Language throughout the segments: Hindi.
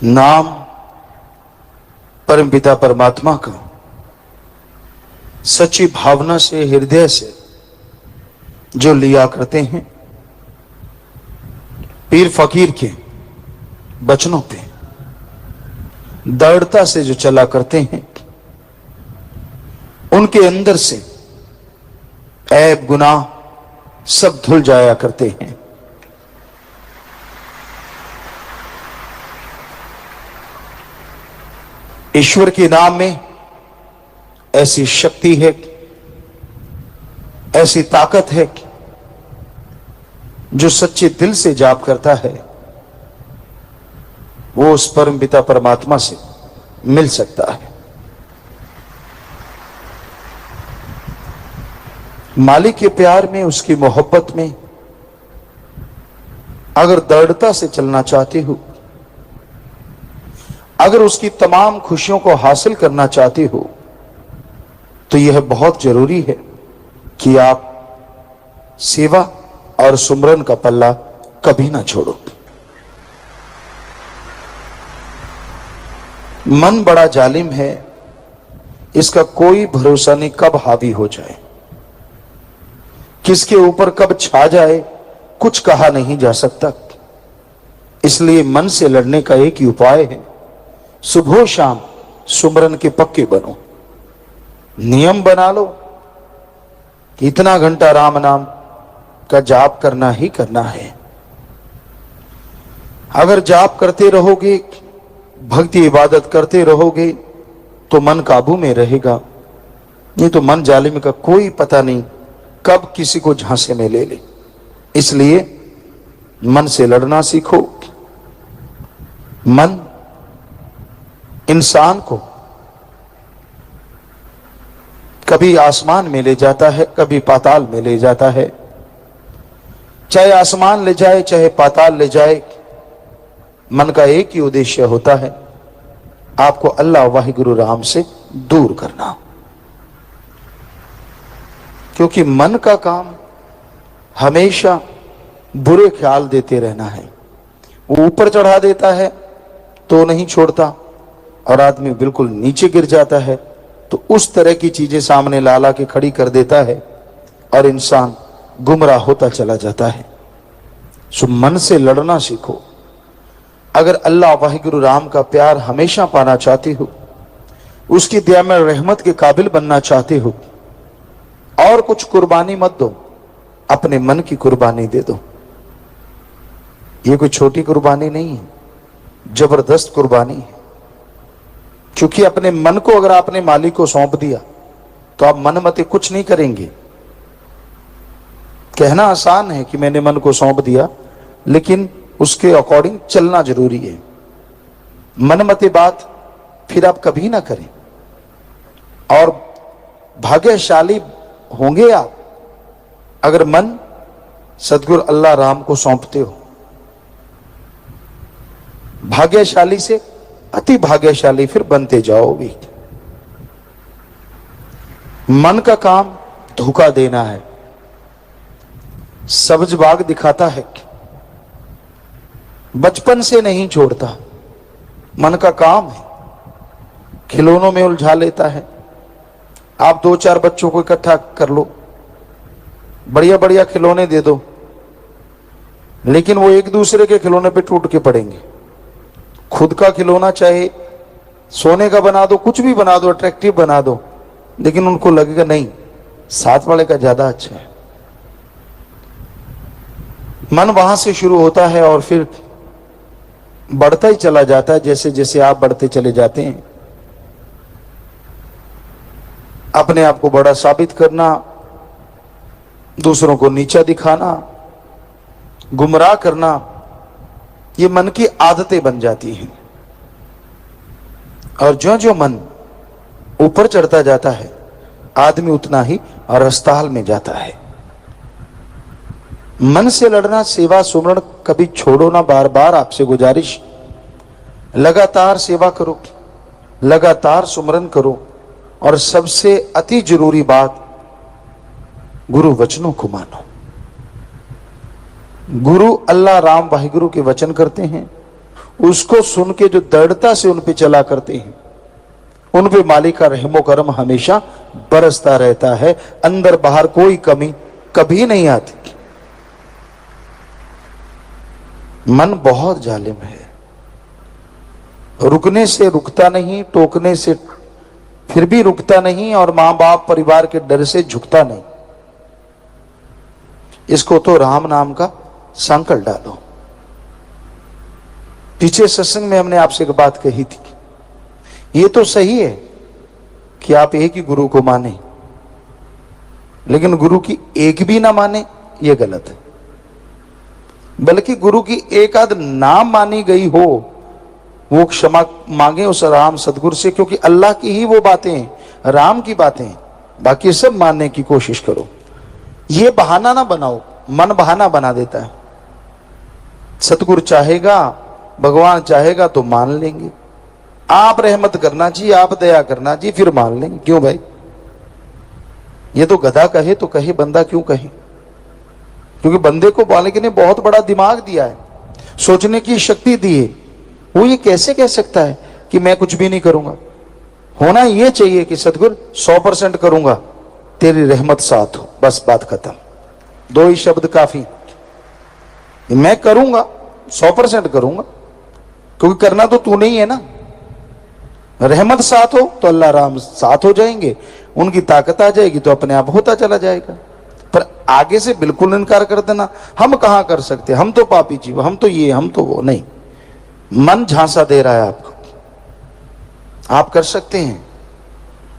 नाम परमपिता परमात्मा का सच्ची भावना से, हृदय से जो लिया करते हैं, पीर फकीर के वचनों पे दृढ़ता से जो चला करते हैं, उनके अंदर से ऐब गुनाह सब धुल जाया करते हैं। ईश्वर के नाम में ऐसी शक्ति है, ऐसी ताकत है, जो सच्चे दिल से जाप करता है वो उस परम पिता परमात्मा से मिल सकता है। मालिक के प्यार में, उसकी मोहब्बत में अगर दृढ़ता से चलना चाहते हो, अगर उसकी तमाम खुशियों को हासिल करना चाहते हो, तो यह बहुत जरूरी है कि आप सेवा और सुमरन का पल्ला कभी ना छोड़ो। मन बड़ा जालिम है, इसका कोई भरोसा नहीं कब हावी हो जाए, किसके ऊपर कब छा जाए, कुछ कहा नहीं जा सकता। इसलिए मन से लड़ने का एक ही उपाय है, सुबह शाम सुमरन के पक्के बनो। नियम बना लो कि इतना घंटा राम नाम का जाप करना ही करना है। अगर जाप करते रहोगे, भक्ति इबादत करते रहोगे, तो मन काबू में रहेगा। नहीं तो मन जालिम का कोई पता नहीं कब किसी को झांसे में ले ले। इसलिए मन से लड़ना सीखो। मन इंसान को कभी आसमान में ले जाता है, कभी पाताल में ले जाता है। चाहे आसमान ले जाए, चाहे पाताल ले जाए, मन का एक ही उद्देश्य होता है, आपको अल्लाह वाहिगुरु राम से दूर करना। क्योंकि मन का काम हमेशा बुरे ख्याल देते रहना है। वो ऊपर चढ़ा देता है तो नहीं छोड़ता, और आदमी बिल्कुल नीचे गिर जाता है तो उस तरह की चीजें सामने ला ला के खड़ी कर देता है और इंसान गुमराह होता चला जाता है। सो मन से लड़ना सीखो। अगर अल्लाह वाहिगुरु राम का प्यार हमेशा पाना चाहते हो, उसकी दया में रहमत के काबिल बनना चाहते हो, और कुछ कुर्बानी मत दो, अपने मन की कुर्बानी दे दो। ये कोई छोटी कुर्बानी नहीं है, जबरदस्त कुर्बानी है। क्योंकि अपने मन को अगर आपने मालिक को सौंप दिया तो आप मन मते कुछ नहीं करेंगे। कहना आसान है कि मैंने मन को सौंप दिया, लेकिन उसके अकॉर्डिंग चलना जरूरी है। मन मते बात फिर आप कभी ना करें। और भाग्यशाली होंगे आप अगर मन सदगुरु अल्लाह राम को सौंपते हो। भाग्यशाली से अति भाग्यशाली फिर बनते जाओगे। मन का काम धोखा देना है, सब्ज बाग दिखाता है, बचपन से नहीं छोड़ता। मन का काम है, खिलौनों में उलझा लेता है। आप 2-4 बच्चों को इकट्ठा कर लो, बढ़िया बढ़िया खिलौने दे दो, लेकिन वो एक दूसरे के खिलौने पे टूट के पड़ेंगे। खुद का खिलौना चाहे सोने का बना दो, कुछ भी बना दो, अट्रैक्टिव बना दो, लेकिन उनको लगेगा नहीं, साथ वाले का ज्यादा अच्छा है। मन वहां से शुरू होता है और फिर बढ़ता ही चला जाता है। जैसे जैसे आप बढ़ते चले जाते हैं, अपने आप को बड़ा साबित करना, दूसरों को नीचा दिखाना, गुमराह करना, ये मन की आदतें बन जाती हैं। और जो जो मन ऊपर चढ़ता जाता है, आदमी उतना ही रस्ताल में जाता है। मन से लड़ना, सेवा सुमरण कभी छोड़ो ना। बार बार आपसे गुजारिश, लगातार सेवा करो, लगातार सुमरन करो, और सबसे अति जरूरी बात, गुरु वचनों को मानो। गुरु अल्लाह राम वाहिगुरु के वचन करते हैं, उसको सुन के जो दृढ़ता से उन पे चला करते हैं, उन पे मालिक का रहमो करम हमेशा बरसता रहता है। अंदर बाहर कोई कमी कभी नहीं आती। मन बहुत जालिम है, रुकने से रुकता नहीं, टोकने से फिर भी रुकता नहीं, और मां बाप परिवार के डर से झुकता नहीं। इसको तो राम नाम का संकल्प डालो। पीछे सत्संग में हमने आपसे एक बात कही थी, ये तो सही है कि आप एक ही गुरु को माने, लेकिन गुरु की एक भी ना माने ये गलत है। बल्कि गुरु की एक आध नाम मानी गई हो, वो क्षमा मांगे उस राम सदगुरु से, क्योंकि अल्लाह की ही वो बातें हैं, राम की बातें हैं, बाकी सब मानने की कोशिश करो। ये बहाना ना बनाओ, मन बहाना बना देता है। सतगुरु चाहेगा, भगवान चाहेगा तो मान लेंगे, आप रहमत करना जी, आप दया करना जी, फिर मान लेंगे। क्यों भाई? ये तो गधा कहे तो कहे, बंदा क्यों कहे? क्योंकि बंदे को मालिक ने बहुत बड़ा दिमाग दिया है, सोचने की शक्ति दी है। वो ये कैसे कह सकता है कि मैं कुछ भी नहीं करूंगा? होना ये चाहिए कि सतगुरु 100% करूंगा, तेरी रहमत साथ हो, बस बात खत्म। दो ही शब्द काफी, मैं करूंगा 100% करूंगा, क्योंकि करना तो तू नहीं है ना। रहमत साथ हो तो अल्लाह राम साथ हो जाएंगे, उनकी ताकत आ जाएगी तो अपने आप होता चला जाएगा। पर आगे से बिल्कुल इनकार कर देना, हम कहां कर सकते, हम तो पापी जीव, हम तो ये, हम तो वो, नहीं। मन झांसा दे रहा है आपको, आप कर सकते हैं,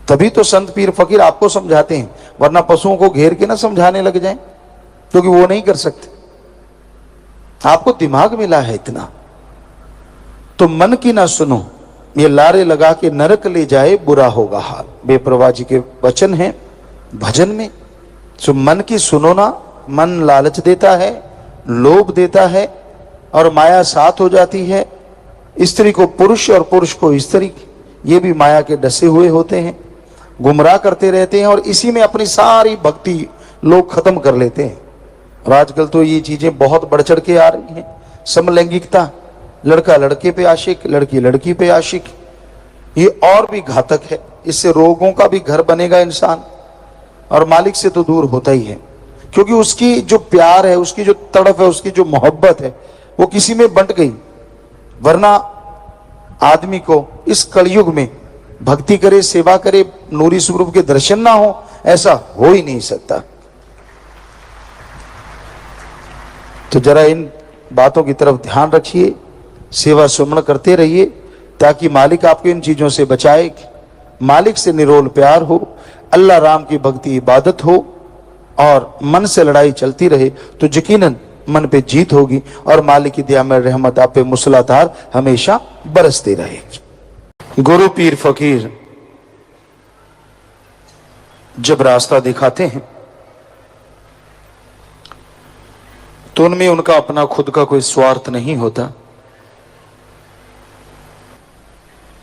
तभी तो संत पीर फकीर आपको समझाते हैं, वरना पशुओं को घेर के ना समझाने लग जाएं, क्योंकि वो नहीं कर सकते। आपको दिमाग मिला है इतना, तो मन की ना सुनो, ये लारे लगा के नरक ले जाए बुरा होगा हाल। बेप्रवाह जी के वचन हैं भजन में। सो मन की सुनो ना, मन लालच देता है, लोभ देता है, और माया साथ हो जाती है। स्त्री को पुरुष और पुरुष को स्त्री, ये भी माया के डसे हुए होते हैं, गुमराह करते रहते हैं, और इसी में अपनी सारी भक्ति लोग खत्म कर लेते हैं। और आजकल तो ये चीजें बहुत बढ़ चढ़ के आ रही हैं। समलैंगिकता, लड़का लड़के पे आशिक, लड़की लड़की पे आशिक, ये और भी घातक है। इससे रोगों का भी घर बनेगा इंसान, और मालिक से तो दूर होता ही है, क्योंकि उसकी जो प्यार है, उसकी जो तड़प है, उसकी जो मोहब्बत है, वो किसी में बंट गई। वरना आदमी को इस कलयुग में भक्ति करे, सेवा करे, नूरी स्वरूप के दर्शन ना हो, ऐसा हो ही नहीं सकता। तो जरा इन बातों की तरफ ध्यान रखिए, सेवा सुमरण करते रहिए, ताकि मालिक आपको इन चीजों से बचाए, मालिक से निरोल प्यार हो, अल्लाह राम की भक्ति इबादत हो, और मन से लड़ाई चलती रहे तो यकीनन मन पे जीत होगी, और मालिक की दया में रहमत आप पे मूसलाधार हमेशा बरसती रहेगी। गुरु पीर फकीर जब रास्ता दिखाते हैं तो उनमें उनका अपना खुद का कोई स्वार्थ नहीं होता,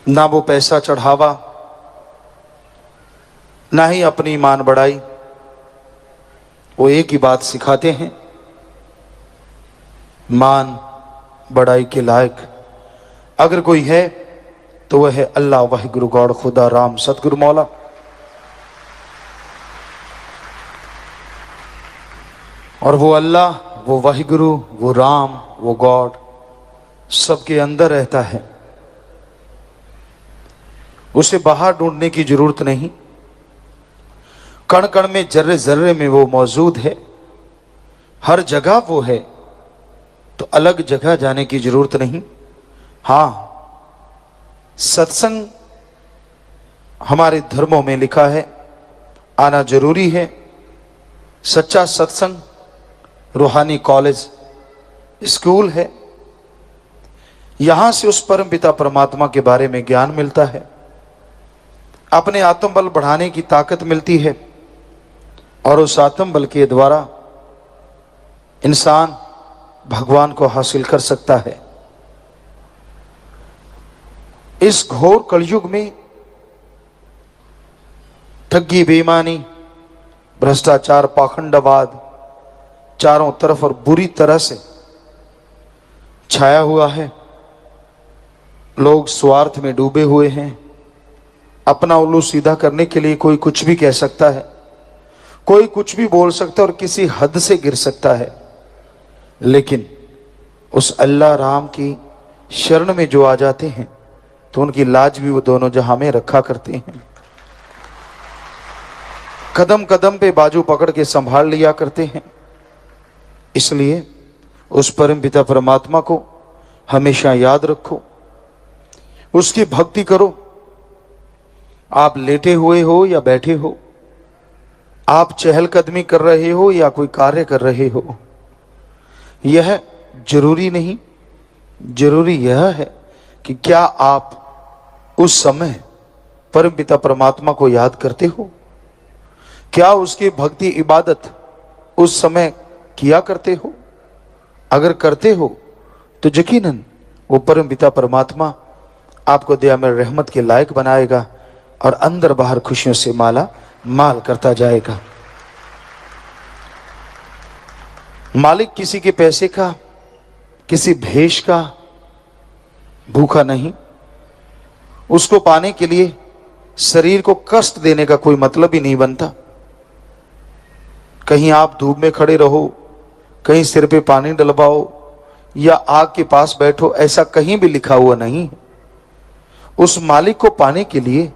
ना वो पैसा चढ़ावा, ना ही अपनी ईमान बढ़ाई। वो एक ही बात सिखाते हैं, मान बढ़ाई के लायक अगर कोई है तो वह है अल्लाह वाहिगुरु गॉड खुदा राम सतगुरु मौला। और वो अल्लाह, वो वाहिगुरु, वो राम, वो गॉड सबके अंदर रहता है, उसे बाहर ढूंढने की जरूरत नहीं। कण कण में, जर्रे जर्रे में वो मौजूद है, हर जगह वो है, तो अलग जगह जाने की जरूरत नहीं। हाँ, सत्संग हमारे धर्मों में लिखा है, आना जरूरी है। सच्चा सत्संग रूहानी कॉलेज, स्कूल है। यहां से उस परम पिता परमात्मा के बारे में ज्ञान मिलता है, अपने आत्मबल बढ़ाने की ताकत मिलती है, और उस आत्मबल के द्वारा इंसान भगवान को हासिल कर सकता है। इस घोर कलयुग में ठगी, बेईमानी, भ्रष्टाचार, पाखंडवाद चारों तरफ और बुरी तरह से छाया हुआ है। लोग स्वार्थ में डूबे हुए हैं। अपना उल्लू सीधा करने के लिए कोई कुछ भी कह सकता है, कोई कुछ भी बोल सकता है और किसी हद से गिर सकता है। लेकिन उस अल्लाह राम की शरण में जो आ जाते हैं तो उनकी लाज भी वो दोनों जहां में रखा करते हैं। कदम कदम पे बाजू पकड़ के संभाल लिया करते हैं। इसलिए उस परम पिता परमात्मा को हमेशा याद रखो, उसकी भक्ति करो। आप लेटे हुए हो या बैठे हो, आप चहलकदमी कर रहे हो या कोई कार्य कर रहे हो, यह जरूरी नहीं। जरूरी यह है कि क्या आप उस समय परम पिता परमात्मा को याद करते हो, क्या उसकी भक्ति इबादत उस समय किया करते हो। अगर करते हो तो यकीनन वो परम पिता परमात्मा आपको दयामय रहमत के लायक बनाएगा और अंदर बाहर खुशियों से माला माल करता जाएगा। मालिक किसी के पैसे का, किसी भेष का भूखा नहीं। उसको पाने के लिए शरीर को कष्ट देने का कोई मतलब ही नहीं बनता। कहीं आप धूप में खड़े रहो, कहीं सिर पे पानी डलवाओ या आग के पास बैठो, ऐसा कहीं भी लिखा हुआ नहीं। उस मालिक को पाने के लिए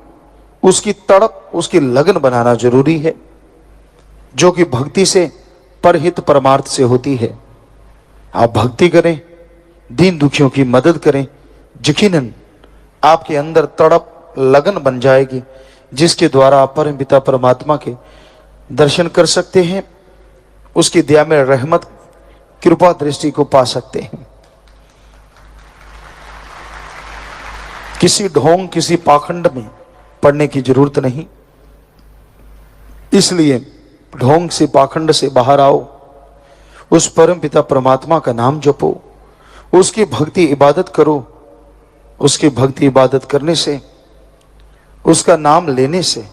उसकी तड़प, उसकी लगन बनाना जरूरी है, जो कि भक्ति से परहित परमार्थ से होती है। आप भक्ति करें, दीन दुखियों की मदद करें, यकीनन आपके अंदर तड़प लगन बन जाएगी, जिसके द्वारा आप परम पिता परमात्मा के दर्शन कर सकते हैं, उसकी दया में रहमत कृपा दृष्टि को पा सकते हैं। किसी ढोंग, किसी पाखंड में पड़ने की जरूरत नहीं। इसलिए ढोंग से, पाखंड से बाहर आओ, उस परम पिता परमात्मा का नाम जपो, उसकी भक्ति इबादत करो। उसकी भक्ति इबादत करने से, उसका नाम लेने से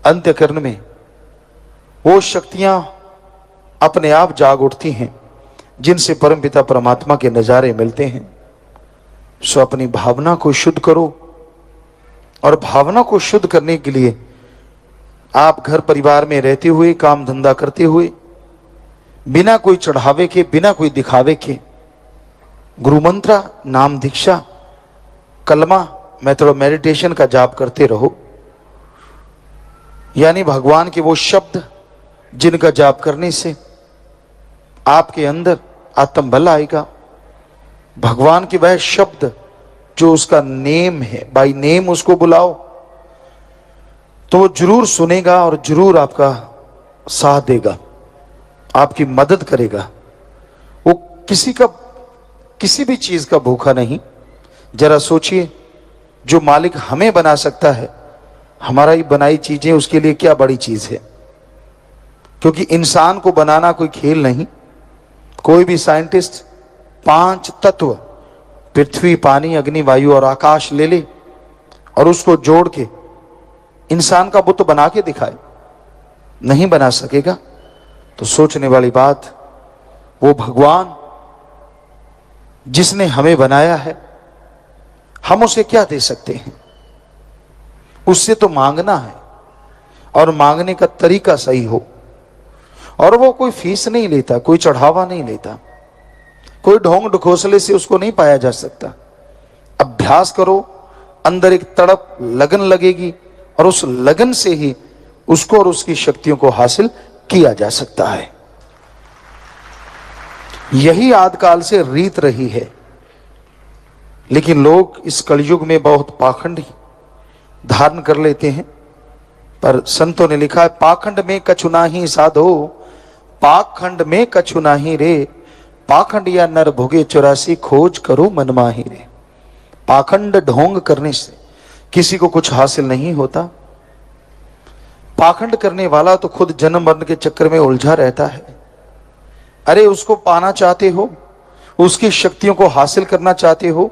अंत्यकरण में वो शक्तियां अपने आप जाग उठती हैं जिनसे परम पिता परमात्मा के नजारे मिलते हैं। सो अपनी भावना को शुद्ध करो, और भावना को शुद्ध करने के लिए आप घर परिवार में रहते हुए, काम धंधा करते हुए, बिना कोई चढ़ावे के, बिना कोई दिखावे के गुरु मंत्र, नाम दीक्षा, कलमा, मेथड मेडिटेशन का जाप करते रहो। यानी भगवान के वो शब्द जिनका जाप करने से आपके अंदर आत्म बल आएगा। भगवान के वह शब्द जो उसका नेम है, बाई नेम उसको बुलाओ तो वो जरूर सुनेगा और जरूर आपका साथ देगा, आपकी मदद करेगा। वो किसी भी चीज का भूखा नहीं। जरा सोचिए, जो मालिक हमें बना सकता है, हमारा ही बनाई चीजें उसके लिए क्या बड़ी चीज है। क्योंकि इंसान को बनाना कोई खेल नहीं। कोई भी साइंटिस्ट 5 तत्व पृथ्वी, पानी, अग्नि, वायु और आकाश ले ले और उसको जोड़ के इंसान का बुत बना के दिखाए, नहीं बना सकेगा। तो सोचने वाली बात, वो भगवान जिसने हमें बनाया है, हम उसे क्या दे सकते हैं। उससे तो मांगना है, और मांगने का तरीका सही हो। और वो कोई फीस नहीं लेता, कोई चढ़ावा नहीं लेता, कोई ढोंग ढकोसले से उसको नहीं पाया जा सकता। अभ्यास करो, अंदर एक तड़प, लगन लगेगी, और उस लगन से ही उसको और उसकी शक्तियों को हासिल किया जा सकता है। यही आदिकाल से रीत रही है। लेकिन लोग इस कलयुग में बहुत पाखंड धारण कर लेते हैं। पर संतों ने लिखा है, पाखंड में कछु नाही साधो, पाखंड में कछु नाही रे, पाखंड या नर भोगे 84 खोज करो मन माही रे। पाखंड ढोंग करने से किसी को कुछ हासिल नहीं होता। पाखंड करने वाला तो खुद जन्म मरण के चक्कर में उलझा रहता है। अरे उसको पाना चाहते हो, उसकी शक्तियों को हासिल करना चाहते हो,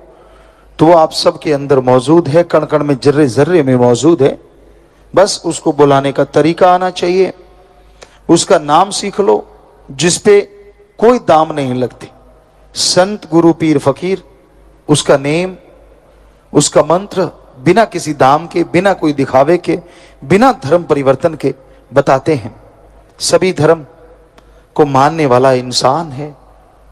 तो वो आप सबके अंदर मौजूद है, कण कण में, जर्रे जर्रे में मौजूद है। बस उसको बुलाने का तरीका आना चाहिए। उसका नाम सीख लो जिसपे कोई दाम नहीं लगते। संत, गुरु, पीर, फकीर, उसका नेम उसका मंत्र बिना किसी दाम के, बिना कोई दिखावे के, बिना धर्म परिवर्तन के बताते हैं। सभी धर्म को मानने वाला इंसान है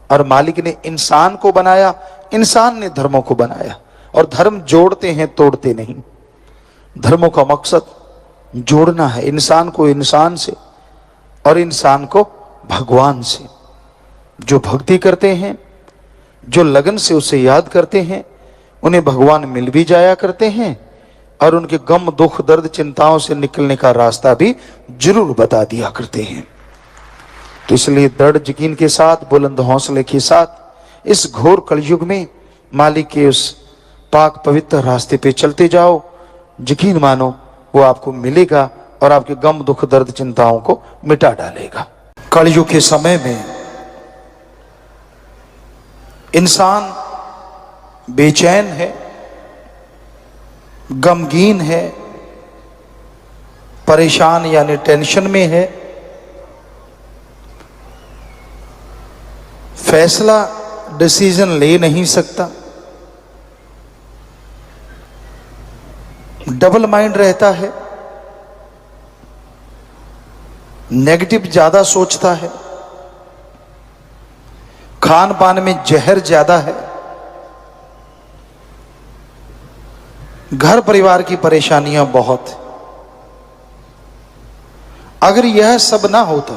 और मालिक ने इंसान को बनाया, इंसान ने धर्मों को बनाया। और धर्म जोड़ते हैं, तोड़ते नहीं। धर्मों का मकसद जोड़ना है, इंसान को इंसान से और इंसान को भगवान से। जो भक्ति करते हैं, जो लगन से उसे याद करते हैं, उन्हें भगवान मिल भी जाया करते हैं और उनके गम, दुख, दर्द, चिंताओं से निकलने का रास्ता भी जरूर बता दिया करते हैं। तो इसलिए दृढ़ यकीन के साथ, बुलंद हौसले के साथ इस घोर कलयुग में मालिक के उस पाक पवित्र रास्ते पे चलते जाओ। यकीन मानो वो आपको मिलेगा और आपके गम, दुख, दर्द, चिंताओं को मिटा डालेगा। कलयुग के समय में इंसान बेचैन है, गमगीन है, परेशान यानी टेंशन में है, फैसला, डिसीजन ले नहीं सकता, डबल माइंड रहता है, नेगेटिव ज्यादा सोचता है, खान पान में जहर ज्यादा है, घर परिवार की परेशानियां बहुत। अगर यह सब ना होता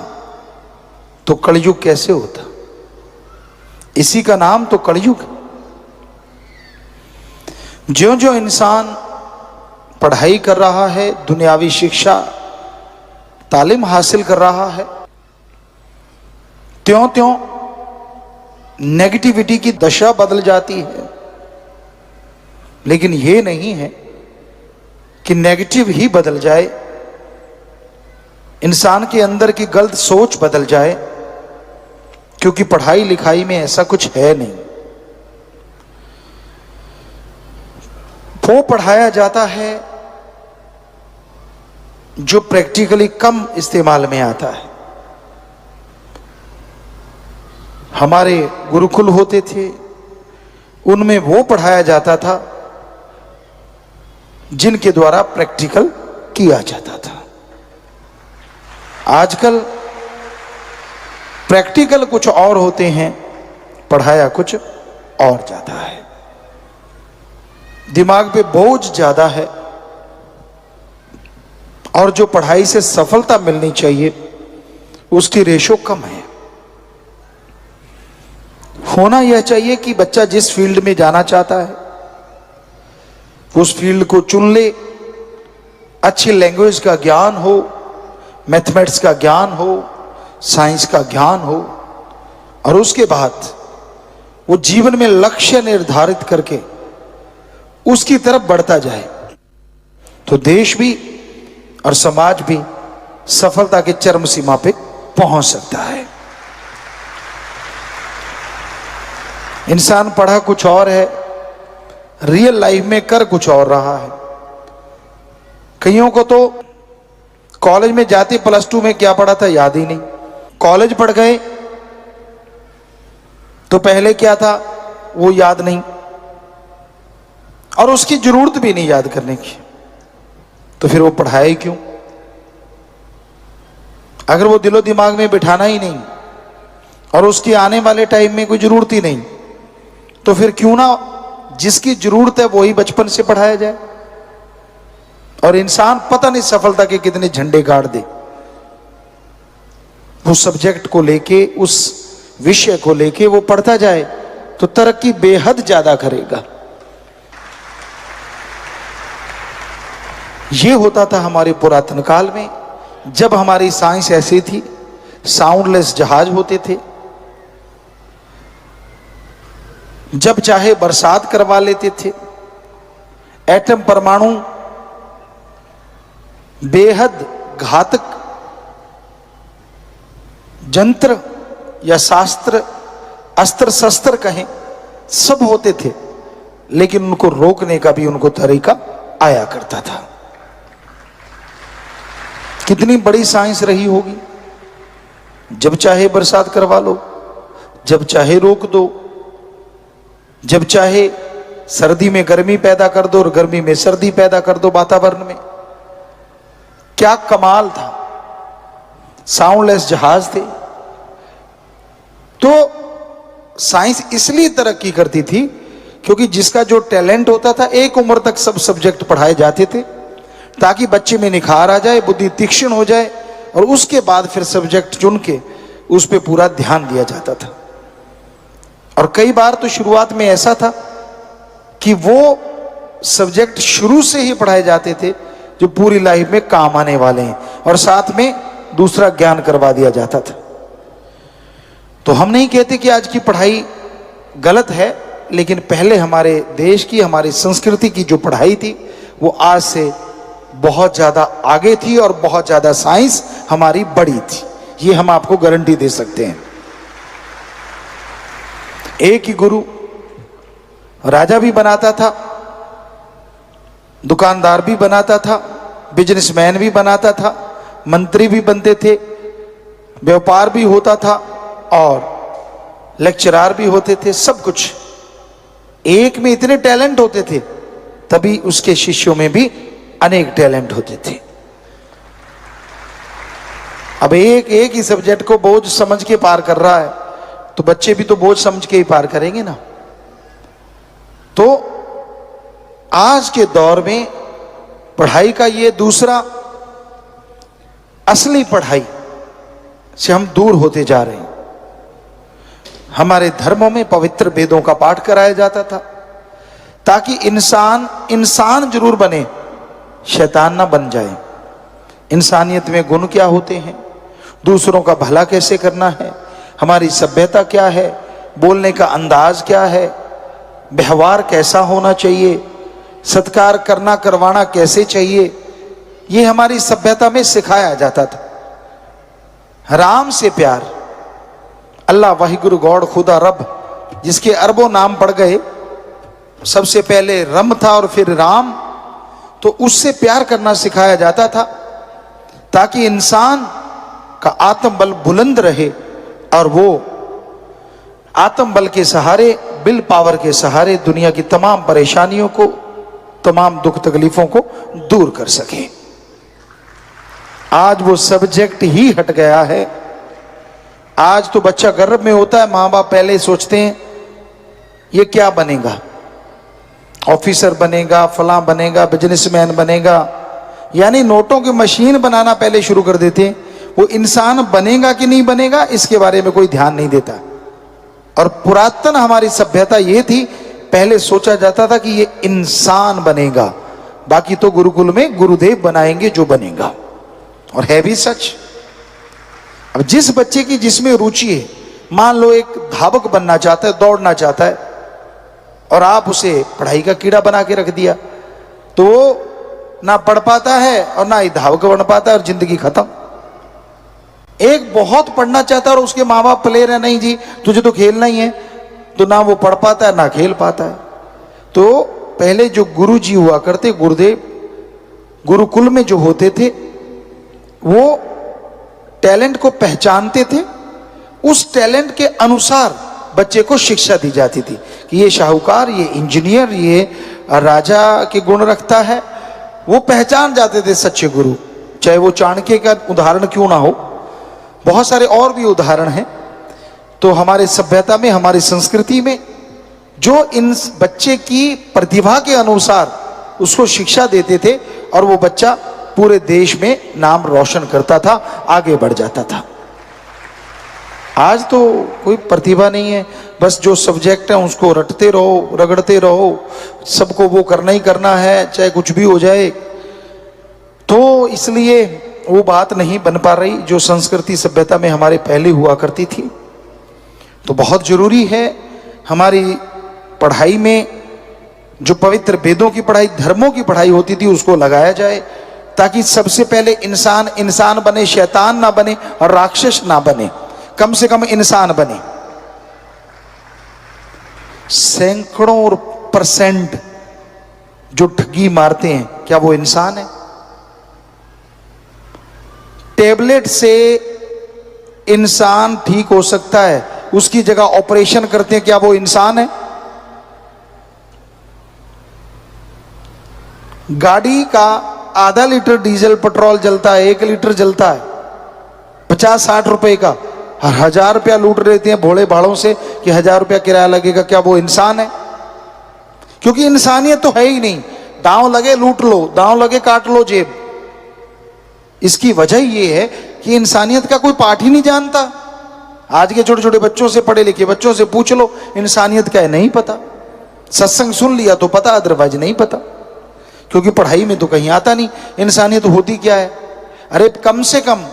तो कलयुग कैसे होता? इसी का नाम तो कलयुग। ज्यों ज्यों इंसान पढ़ाई कर रहा है, दुनियावी शिक्षा तालीम हासिल कर रहा है, त्यों त्यों नेगेटिविटी की दशा बदल जाती है। लेकिन यह नहीं है कि नेगेटिव ही बदल जाए, इंसान के अंदर की गलत सोच बदल जाए, क्योंकि पढ़ाई लिखाई में ऐसा कुछ है नहीं। वो पढ़ाया जाता है जो प्रैक्टिकली कम इस्तेमाल में आता है। हमारे गुरुकुल होते थे, उनमें वो पढ़ाया जाता था जिनके द्वारा प्रैक्टिकल किया जाता था। आजकल प्रैक्टिकल कुछ और होते हैं, पढ़ाया कुछ और जाता है। दिमाग पे बोझ ज्यादा है और जो पढ़ाई से सफलता मिलनी चाहिए उसकी रेशो कम है। होना यह चाहिए कि बच्चा जिस फील्ड में जाना चाहता है उस फील्ड को चुन ले, अच्छी लैंग्वेज का ज्ञान हो, मैथमेटिक्स का ज्ञान हो, साइंस का ज्ञान हो, और उसके बाद वो जीवन में लक्ष्य निर्धारित करके उसकी तरफ बढ़ता जाए, तो देश भी और समाज भी सफलता के चरम सीमा पे पहुंच सकता है। इंसान पढ़ा कुछ और है, रियल लाइफ में कर कुछ और रहा है। कईयों को तो कॉलेज में जाते +2 में क्या पढ़ा था याद ही नहीं। कॉलेज पढ़ गए तो पहले क्या था वो याद नहीं, और उसकी जरूरत भी नहीं याद करने की, तो फिर वो पढ़ाए क्यों? अगर वो दिलो दिमाग में बिठाना ही नहीं और उसकी आने वाले टाइम में कोई जरूरत ही नहीं, तो फिर क्यों ना जिसकी जरूरत है वही बचपन से पढ़ाया जाए। और इंसान पता नहीं सफलता के कितने झंडे गाड़ दे, उस सब्जेक्ट को लेके, उस विषय को लेके वो पढ़ता जाए तो तरक्की बेहद ज्यादा करेगा। ये होता था हमारे पुरातन काल में, जब हमारी साइंस ऐसी थी, साउंडलेस जहाज होते थे, जब चाहे बरसात करवा लेते थे, एटम परमाणु बेहद घातक यंत्र या शास्त्र, अस्त्र शस्त्र कहें, सब होते थे, लेकिन उनको रोकने का भी उनको तरीका आया करता था। कितनी बड़ी साइंस रही होगी, जब चाहे बरसात करवा लो, जब चाहे रोक दो, जब चाहे सर्दी में गर्मी पैदा कर दो और गर्मी में सर्दी पैदा कर दो वातावरण में। क्या कमाल था, साउंडलेस जहाज थे। तो साइंस इसलिए तरक्की करती थी क्योंकि जिसका जो टैलेंट होता था, एक उम्र तक सब सब्जेक्ट पढ़ाए जाते थे ताकि बच्चे में निखार आ जाए, बुद्धि तीक्ष्ण हो जाए, और उसके बाद फिर सब्जेक्ट चुन के उस पर पूरा ध्यान दिया जाता था। और कई बार तो शुरुआत में ऐसा था कि वो सब्जेक्ट शुरू से ही पढ़ाए जाते थे जो पूरी लाइफ में काम आने वाले हैं, और साथ में दूसरा ज्ञान करवा दिया जाता था। तो हम नहीं कहते कि आज की पढ़ाई गलत है, लेकिन पहले हमारे देश की, हमारी संस्कृति की जो पढ़ाई थी वो आज से बहुत ज्यादा आगे थी और बहुत ज्यादा साइंस हमारी बड़ी थी, ये हम आपको गारंटी दे सकते हैं। एक ही गुरु राजा भी बनाता था, दुकानदार भी बनाता था, बिजनेसमैन भी बनाता था, मंत्री भी बनते थे, व्यापार भी होता था और लेक्चरार भी होते थे। सब कुछ एक में इतने टैलेंट होते थे, तभी उसके शिष्यों में भी अनेक टैलेंट होते थे। अब एक एक ही सब्जेक्ट को बोझ समझ के पार कर रहा है, तो बच्चे भी तो बोझ समझ के ही पार करेंगे ना। तो आज के दौर में पढ़ाई का ये दूसरा असली पढ़ाई से हम दूर होते जा रहे हैं। हमारे धर्मों में पवित्र वेदों का पाठ कराया जाता था ताकि इंसान इंसान जरूर बने, शैतान ना बन जाए। इंसानियत में गुण क्या होते हैं, दूसरों का भला कैसे करना है, हमारी सभ्यता क्या है, बोलने का अंदाज क्या है, व्यवहार कैसा होना चाहिए, सत्कार करना करवाना कैसे चाहिए, ये हमारी सभ्यता में सिखाया जाता था। राम से प्यार, अल्लाह वाहिगुरु गॉड खुदा रब, जिसके अरबों नाम पड़ गए, सबसे पहले रम था और फिर राम, तो उससे प्यार करना सिखाया जाता था ताकि इंसान का आत्मबल बुलंद रहे और वो आत्मबल के सहारे, विल पावर के सहारे दुनिया की तमाम परेशानियों को, तमाम दुख तकलीफों को दूर कर सके। आज वो सब्जेक्ट ही हट गया है। आज तो बच्चा गर्भ में होता है, माँ बाप पहले सोचते हैं ये क्या बनेगा, ऑफिसर बनेगा, फलां बनेगा, बिजनेसमैन बनेगा, यानी नोटों की मशीन बनाना पहले शुरू कर देते हैं। वो इंसान बनेगा कि नहीं बनेगा इसके बारे में कोई ध्यान नहीं देता। और पुरातन हमारी सभ्यता ये थी, पहले सोचा जाता था कि ये इंसान बनेगा, बाकी तो गुरुकुल में गुरुदेव बनाएंगे जो बनेगा, और है भी सच। अब जिस बच्चे की जिसमें रुचि है, मान लो एक धावक बनना चाहता है, दौड़ना चाहता है, और आप उसे पढ़ाई का कीड़ा बना के रख दिया, तो वो ना पढ़ पाता है और ना ही धावक बन पाता है और जिंदगी खत्म। एक बहुत पढ़ना चाहता है और उसके माँ बाप प्लेयर है, नहीं जी तुझे तो खेलना ही है, तो ना वो पढ़ पाता है ना खेल पाता है। तो पहले जो गुरु जी हुआ करते, गुरुदेव, गुरुकुल में जो होते थे, वो टैलेंट को पहचानते थे, उस टैलेंट के अनुसार बच्चे को शिक्षा दी जाती थी कि ये शाहूकार, ये इंजीनियर, ये राजा के गुण रखता है। वो पहचान जाते थे सच्चे गुरु, चाहे वो चाणक्य का उदाहरण क्यों ना हो, बहुत सारे और भी उदाहरण हैं। तो हमारे सभ्यता में, हमारी संस्कृति में जो इन बच्चे की प्रतिभा के अनुसार उसको शिक्षा देते थे, और वो बच्चा पूरे देश में नाम रोशन करता था, आगे बढ़ जाता था। आज तो कोई प्रतिभा नहीं है, बस जो सब्जेक्ट है उसको रटते रहो, रगड़ते रहो, सबको वो करना ही करना है, चाहे कुछ भी हो जाए। तो इसलिए वो बात नहीं बन पा रही जो संस्कृति सभ्यता में हमारे पहले हुआ करती थी। तो बहुत जरूरी है हमारी पढ़ाई में जो पवित्र वेदों की पढ़ाई, धर्मों की पढ़ाई होती थी, उसको लगाया जाए ताकि सबसे पहले इंसान इंसान बने, शैतान ना बने और राक्षस ना बने, कम से कम इंसान बने। सैकड़ों और परसेंट जो ठगी मारते हैं, क्या वो इंसान है? टेबलेट से इंसान ठीक हो सकता है, उसकी जगह ऑपरेशन करते हैं, क्या वो इंसान है? गाड़ी का आधा लीटर डीजल पेट्रोल जलता है, 1 लीटर जलता है 50-60 रुपए का, 1000 रुपया लूट लेते हैं भोले भाड़ों से कि 1000 रुपया किराया लगेगा। क्या वो इंसान है? क्योंकि इंसानियत तो है ही नहीं। दांव लगे लूट लो, दांव लगे काट लो जेब। इसकी वजह ये है कि इंसानियत का कोई पाठ ही नहीं जानता। आज के छोटे छोटे बच्चों से, पढ़े लिखे बच्चों से पूछ लो इंसानियत क्या है, नहीं पता। सत्संग सुन लिया तो पता, अदरवाइज नहीं पता, क्योंकि पढ़ाई में तो कहीं आता नहीं इंसानियत होती क्या है। अरे कम से कम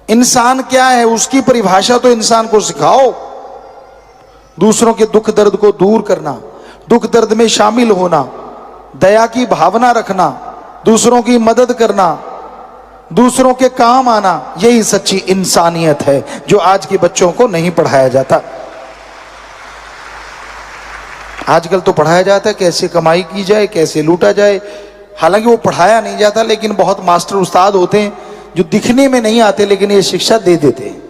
इंसान क्या है उसकी परिभाषा तो इंसान को सिखाओ। दूसरों के दुख दर्द को दूर करना, दुख दर्द में शामिल होना, दया की भावना रखना, दूसरों की मदद करना, दूसरों के काम आना, यही सच्ची इंसानियत है जो आज के बच्चों को नहीं पढ़ाया जाता। आजकल तो पढ़ाया जाता है कैसे कमाई की जाए, कैसे लूटा जाए। हालांकि वो पढ़ाया नहीं जाता, लेकिन बहुत मास्टर उस्ताद होते हैं जो दिखने में नहीं आते लेकिन ये शिक्षा दे देते हैं।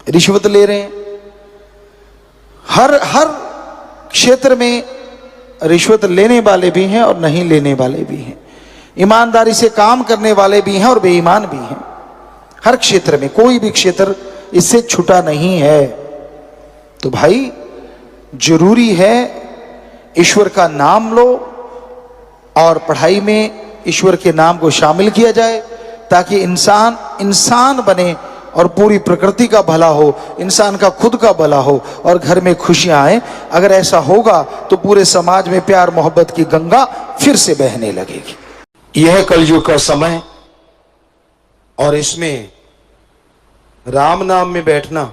रिश्वत ले रहे हैं, हर क्षेत्र में रिश्वत लेने वाले भी हैं और नहीं लेने वाले भी हैं, ईमानदारी से काम करने वाले भी हैं और बेईमान भी हैं। हर क्षेत्र में, कोई भी क्षेत्र इससे छूटा नहीं है। तो भाई जरूरी है ईश्वर का नाम लो और पढ़ाई में ईश्वर के नाम को शामिल किया जाए, ताकि इंसान इंसान बने और पूरी प्रकृति का भला हो, इंसान का खुद का भला हो और घर में खुशियां आए। अगर ऐसा होगा तो पूरे समाज में प्यार मोहब्बत की गंगा फिर से बहने लगेगी। यह कलयुग का समय, और इसमें राम नाम में बैठना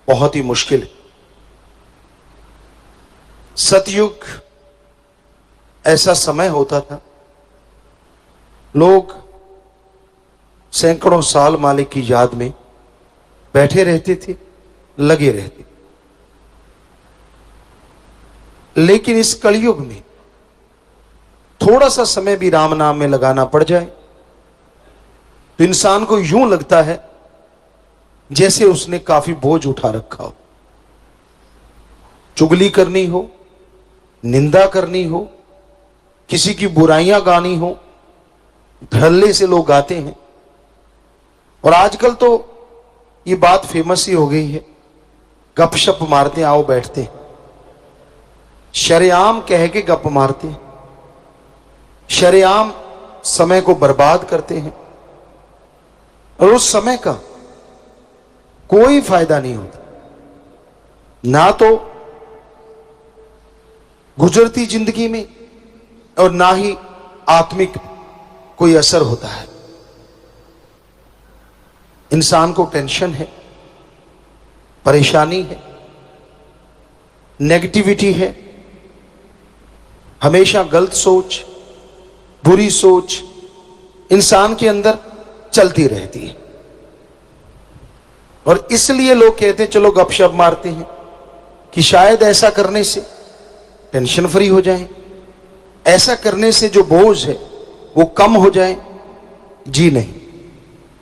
बहुत ही मुश्किल है। सतयुग ऐसा समय होता था, लोग सैकड़ों साल मालिक की याद में बैठे रहते थे, लगे रहते। लेकिन इस कलयुग में थोड़ा सा समय भी राम नाम में लगाना पड़ जाए तो इंसान को यूं लगता है जैसे उसने काफी बोझ उठा रखा हो। चुगली करनी हो, निंदा करनी हो, किसी की बुराइयां गानी हो, धड़ल्ले से लोग गाते हैं। और आजकल तो ये बात फेमस ही हो गई है, गपशप मारते आओ बैठते, शरेआम कह के गप मारते, शरेआम समय को बर्बाद करते हैं और उस समय का कोई फायदा नहीं होता, ना तो गुजरती जिंदगी में और ना ही आत्मिक कोई असर होता है। इंसान को टेंशन है, परेशानी है, नेगेटिविटी है, हमेशा गलत सोच, बुरी सोच इंसान के अंदर चलती रहती है। और इसलिए लोग कहते हैं चलो गपशप मारते हैं कि शायद ऐसा करने से टेंशन फ्री हो जाए, ऐसा करने से जो बोझ है वो कम हो जाए। जी नहीं,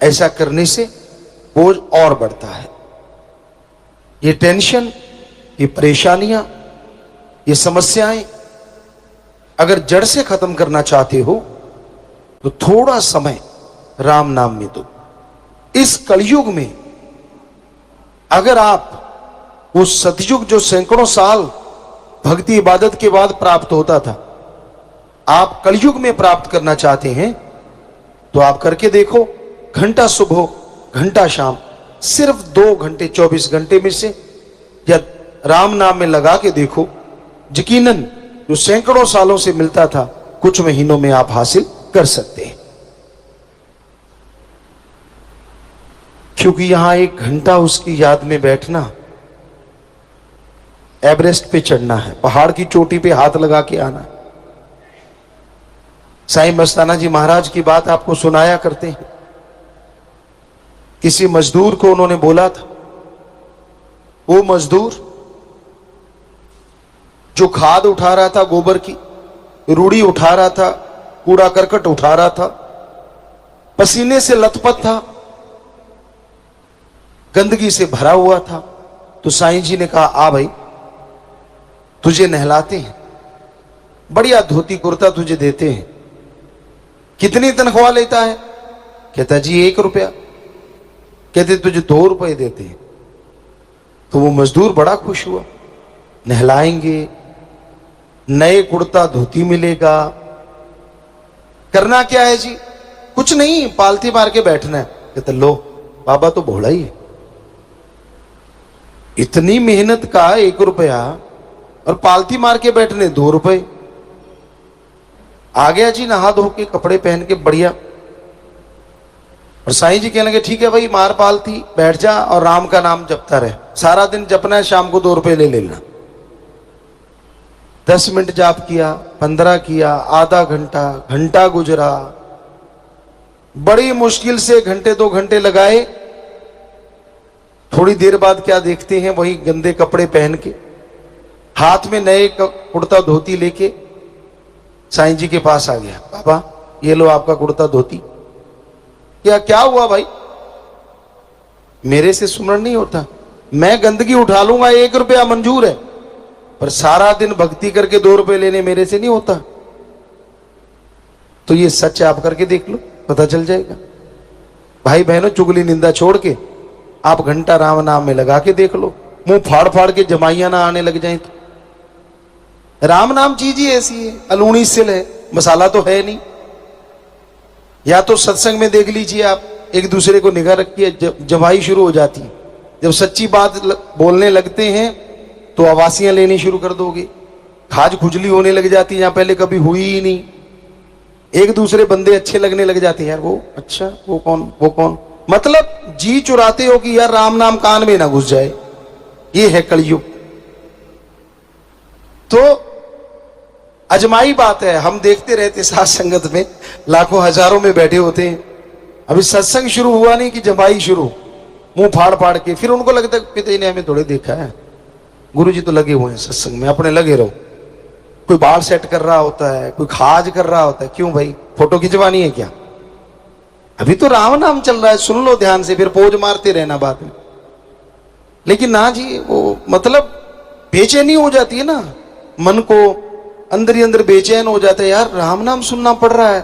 ऐसा करने से बोझ और बढ़ता है। ये टेंशन, ये परेशानियां, ये समस्याएं अगर जड़ से खत्म करना चाहते हो तो थोड़ा समय राम नाम में दो। इस कलयुग में अगर आप वो सतयुग जो सैकड़ों साल भक्ति इबादत के बाद प्राप्त होता था, आप कलयुग में प्राप्त करना चाहते हैं तो आप करके देखो। घंटा सुबह, घंटा शाम, सिर्फ 2 घंटे 24 घंटे में से या राम नाम में लगा के देखो, यकीनन जो सैकड़ों सालों से मिलता था कुछ महीनों में आप हासिल कर सकते हैं। क्योंकि यहां 1 घंटा उसकी याद में बैठना एवरेस्ट पे चढ़ना है, पहाड़ की चोटी पे हाथ लगा के आना। साईं मस्ताना जी महाराज की बात आपको सुनाया करते हैं। किसी मजदूर को उन्होंने बोला था, वो मजदूर जो खाद उठा रहा था, गोबर की रूढ़ी उठा रहा था, कूड़ा करकट उठा रहा था, पसीने से लथपथ था, गंदगी से भरा हुआ था। तो साईं जी ने कहा, आ भाई तुझे नहलाते हैं। बढ़िया धोती कुर्ता तुझे देते हैं, कितनी तनख्वाह लेता है? कहता जी 1 रुपया। कहते तुझे 2 रुपए देते हैं। तो वो मजदूर बड़ा खुश हुआ, नहलाएंगे, नए कुर्ता धोती मिलेगा। करना क्या है जी? कुछ नहीं, पालती मार के बैठना है। कहते लो बाबा तो भोला ही है, इतनी मेहनत का 1 रुपया और पालती मार के बैठने 2 रुपए। आ गया जी नहा धो के, कपड़े पहन के बढ़िया। और साईं जी कहने लगे ठीक है भाई, मार पालती, बैठ जा और राम का नाम जपता रहे, सारा दिन जपना है, शाम को 2 रुपए ले लेना। 10 मिनट जाप किया, 15 किया, आधा घंटा, घंटा गुजरा, बड़ी मुश्किल से घंटे 2 घंटे लगाए। थोड़ी देर बाद क्या देखते हैं, वही गंदे कपड़े पहन के, हाथ में नए कुर्ता धोती लेके साईं जी के पास आ गया। बाबा ये लो आपका कुर्ता धोती। क्या हुआ भाई? मेरे से सुमरण नहीं होता, मैं गंदगी उठा लूंगा, 1 रुपया मंजूर है, पर सारा दिन भक्ति करके 2 रुपए लेने मेरे से नहीं होता। तो ये सच आप करके देख लो, पता चल जाएगा। भाई बहनों, चुगली निंदा छोड़ के आप घंटा राम नाम में लगा के देख लो, मुंह फाड़ फाड़ के जमाइयां ना आने लग जाए। तो राम नाम चीज ही ऐसी है, अलूणी सिल है, मसाला तो है नहीं। या तो सत्संग में देख लीजिए आप, एक दूसरे को निगाह रखिए, जमाई शुरू हो जाती है। जब सच्ची बात बोलने लगते हैं तो आवासियां लेनी शुरू कर दोगे, खाज खुजली होने लग जाती है जहां पहले कभी हुई ही नहीं। एक दूसरे बंदे अच्छे लगने लग जाते हैं, यार वो अच्छा, वो कौन, वो कौन। मतलब जी चुराते हो कि यार राम नाम कान में ना घुस जाए। ये है कलयुग। तो अजमाई बात है, हम देखते रहते साथ संगत में लाखों हजारों में बैठे होते हैं, अभी सत्संग शुरू हुआ नहीं कि जमाई शुरू, मुंह फाड़ फाड़ के। फिर उनको लगता है पिता ने हमें थोड़े देखा है, गुरुजी तो लगे हुए हैं सत्संग में, अपने लगे रहो। कोई बाल सेट कर रहा होता है, कोई खाज कर रहा होता है। क्यों भाई, फोटो खिंचवानी है क्या? अभी तो राम नाम चल रहा है, सुन लो ध्यान से, फिर पोज मारते रहना बाद में। लेकिन ना जी, वो मतलब बेचैनी हो जाती है ना, मन को अंदर ही अंदर बेचैन हो जाता है, यार राम नाम सुनना पड़ रहा है,